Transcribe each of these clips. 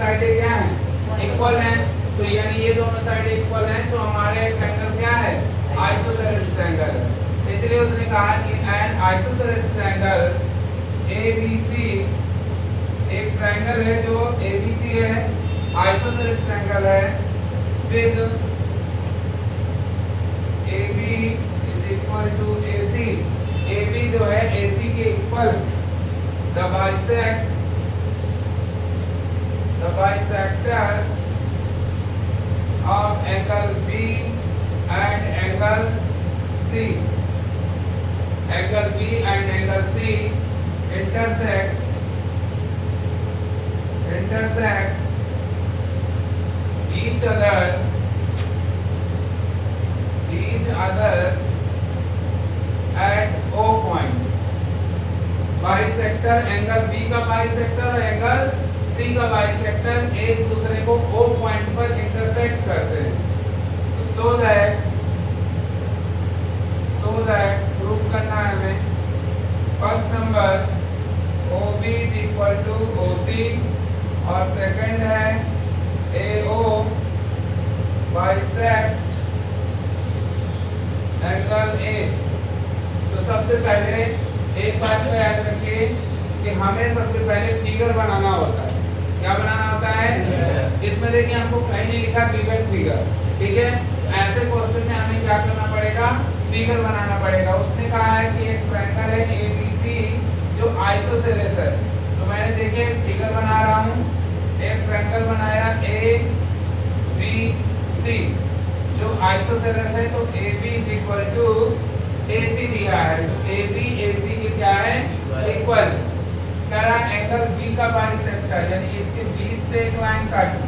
साइडें क्या हैं, इक्वल हैं। तो यानी ये दोनों साइडें इक्वल हैं, तो हमारे ट्रायंगल क्या है, आइसोसेलेस ट्रायंगल। इसलिए उसने कहा कि एन आइसोसेलेस ट्रायंगल एबीसी, एक ट्रायंगल है जो एबीसी है, आइसोसेलेस ट्रायंगल है with AB is equal to AC, AB जो है AC के equal, the bisector of angle B and angle C, angle B and angle C intersect each other at O point। Bisector angle B का bisector और angle C का bisector एक दूसरे को O point पर इंटरसेक्ट करते हैं। तो सो दैट प्रूव करना है हमें। First number OB is equal to OC और सेकंड है AO बाइसेक्ट एंगल A। तो सबसे पहले एक बात को याद रखिए कि हमें सबसे पहले फिगर बनाना होता है। क्या बनाना होता है? इसमें देखिए हमको कहीं नहीं लिखा गिवन फिगर, ठीक है। ऐसे क्वेश्चन में हमें क्या करना पड़ेगा, फिगर बनाना पड़ेगा। उसने कहा है कि एक ट्रायंगल है ABC जो आइसोसेलेस है, तो मैंने देखिए फिगर बना रहा हूँ। एक ट्रायंगल बनाया ABC जो आइसोसेलेस है, तो AB is equal to AC दिया है, तो AB AC के क्या है, इक्वल। कह रहा एंगल B का बाइसेक्टर, यानी इसके बीच से एक लाइन काटूं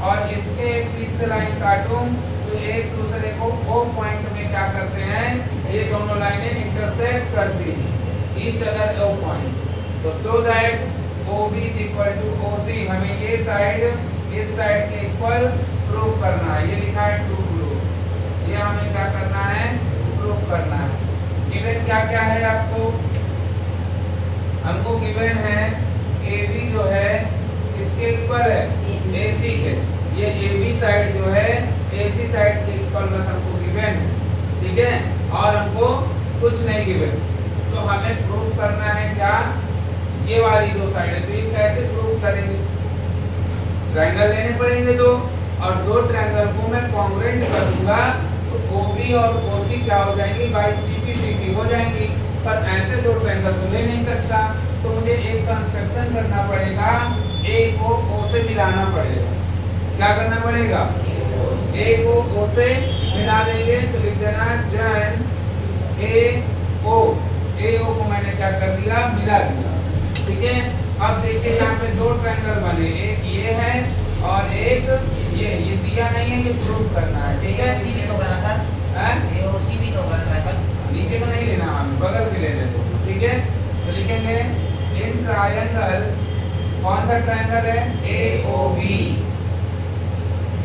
और इसके एक बीच से लाइन काटूं, तो एक दूसरे को O पॉइंट में क्या करते हैं, ये दोनों लाइनें इंटरसेक्ट करती हैं ईच अदर O पॉइंट। तो so that OB is equal to OC, हमें ये साइड इस साइड के इक्वल प्रूव करना है। ये लिखा है टू प्रूव, ये हमें क्या करना है, प्रूव करना है। गिवन क्या क्या है आपको, हमको गिवन है AB जो है इसके इक्वल है AC के, ये AB साइड जो है AC साइड के इक्वल बस हमको गिवन है, ठीक है। और हमको कुछ नहीं गिवन, तो हमें प्रूव करना है क्या, ये वाली दो साइड है। तो ये कैसे प्रूव करेंगे, ट्रायंगल लेने पड़ेंगे दो, और दो ट्रायंगल को मैं कॉन्ग्रुएंट कर दूंगा, तो OB और OC क्या हो जाएंगी, बाई CP हो जाएंगी। पर ऐसे दो ट्रायंगल तो ले नहीं सकता, तो मुझे एक कंस्ट्रक्शन करना पड़ेगा, A को O से मिलाना पड़ेगा। क्या करना पड़ेगा, A को O से मिला देंगे, तो लिख देना जॉइन AO को मैंने क्या कर दिया, मिला दिया, ठीक है। अब देखिए यहाँ पे दो ट्रायंगल बने, एक ये है और एक ये दिया नहीं है, ये प्रूव करना है, ठीक है। नीचे को नहीं लेना, हम बगल के ले लेते, ठीक है। तो लिखेंगे इन ट्रायंगल, कौन सा ट्रायंगल है, AOB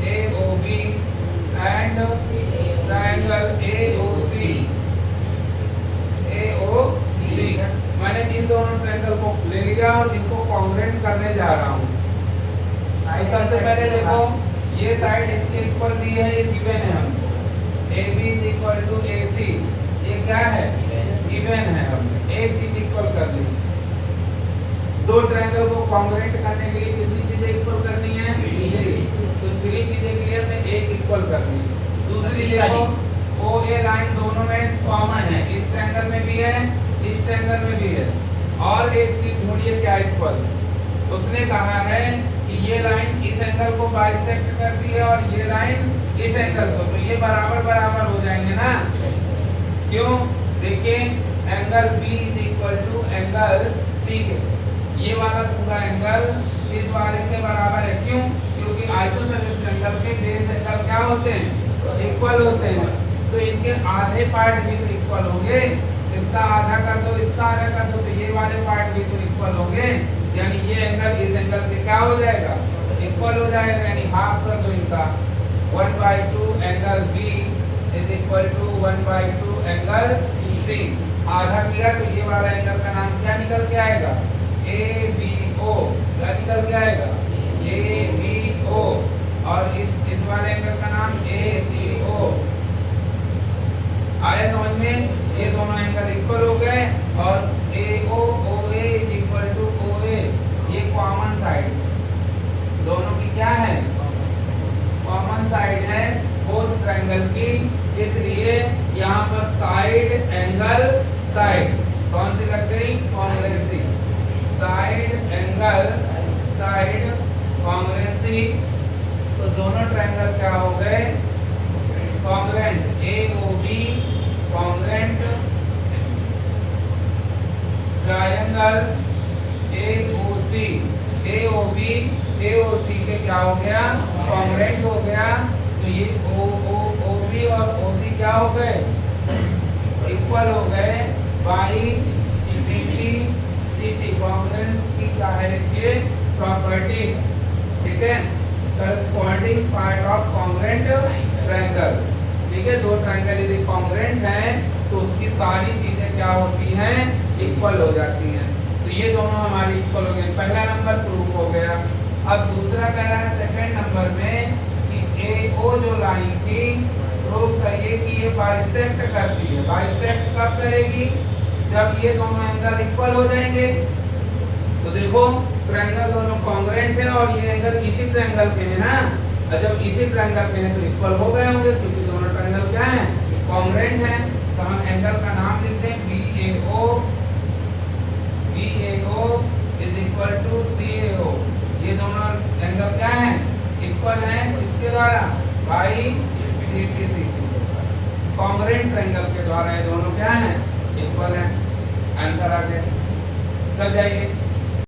एंड ट्रायंगल AOC। मैंने इन दोनों ट्रायंगल को ले लिया और इनको कॉन्ग्रुएंट करने जा रहा हूँ। तो सबसे पहले देखो ये साइड इसके इक्वल दी है, ये गिवन है हमको, AB is equal to AC, ये क्या है, गिवन है। हमने एक चीज इक्वल कर ली। दो ट्रायंगल को कॉन्ग्रुएंट करने के लिए कितनी चीजें इक्वल करनी है, 3। तो 3 चीजें क्लियर में एक इक्वल करनी है। दूसरी देखो OA लाइन दोनों में कॉमन है, इस ट्रायंगल में भी है, इस ट्रायंगल में भी है। और एक चीज ढूंढिए क्या इक्वल, उसने कहा है कि ये लाइन इस एंगल को बाइसेक्ट करती है और ये लाइन इस एंगल को, तो ये बराबर बराबर हो जाएंगे ना। क्यों, देखिए angle B is equal to angle C के, ये वाला पूरा एंगल इस वाले के बराबर है। क्यों, क्योंकि आइसोसेलेस ट्रायंगल के बेस एंगल क्या होते हैं, इक्वल होते हैं। तो इनके आधे पार्ट भी तो इक्वल होंगे, इसका आधा कर दो, इसका आधा कर दो, तो ये वाले पार्ट भी तो इक्वल होंगे, यानी ये एंगल इस एंगल पे क्या हो जाएगा, इक्वल हो जाएगा, यानी हाफ कर दो इनका। 1/2 angle B is equal to 1/2 angle C। आधा किया तो ये वाला एंगल का नाम क्या निकल के आएगा, ABO। क्या निकल के आएगा, ABO और इस वाले एंगल का नाम ACO। आया समझ में? ये दोनों एंगल इक्वल हो गए और AOOA is equal to OA, ये कॉमन साइड दोनों की क्या है? कॉमन साइड है बोथ ट्रायंगल की, इसलिए यहाँ पर साइड एंगल साइड कौन सी लग गई? Congruency. Side angle side congruency, तो दोनों ट्रायंगल क्या हो गए? Congruent. AOB congruent triangle AOC। AOB AOC के क्या हो गया? कॉन्ग्रुएंट हो गया। तो ये OB और OC क्या हो गए? इक्वल हो गए बाई CT कॉन्ग्रुएंट की क्या है ये प्रॉपर्टी, ठीक है? Corresponding part of congruent triangle, ठीक है? जो ट्रायंगल यदि कॉन्ग्रुएंट है तो उसकी सारी चीजें क्या होती हैं? इक्वल हो जाती हैं। तो ये दोनों हमारी इक्वल हो गए, पहला नंबर प्रूव हो गया। अब दूसरा कह रहा है सेकंड नंबर में कि AO जो लाइन थी प्रूव करिए कि ये बाइसेक्ट करती है। बाइसेक्ट कब करेगी? जब ये दोनों एंगल इक्वल हो जाएंगे। तो देखो ट्रायंगल दोनों कॉन्ग्रुएंट है और ये एंगल इसी ट्रायंगल पे है ना, और जब इसी ट्रायंगल पे है तो इक्वल हो गए होंगे क्योंकि दोनों ट्रायंगल क्या हैं? कॉन्ग्रुएंट हैं। तो हम एंगल का नाम लिखते हैं BAO is equal to CAO। ये दोनों एंगल क्या हैं? इक्वल हैं। किसके द्वारा? बाई CT कॉन्ग्रुएंट ट्रायंगल के द्वारा ये दोनों क्या हैं? इक्वल हैं। आंसर आ गया। चल जाइए।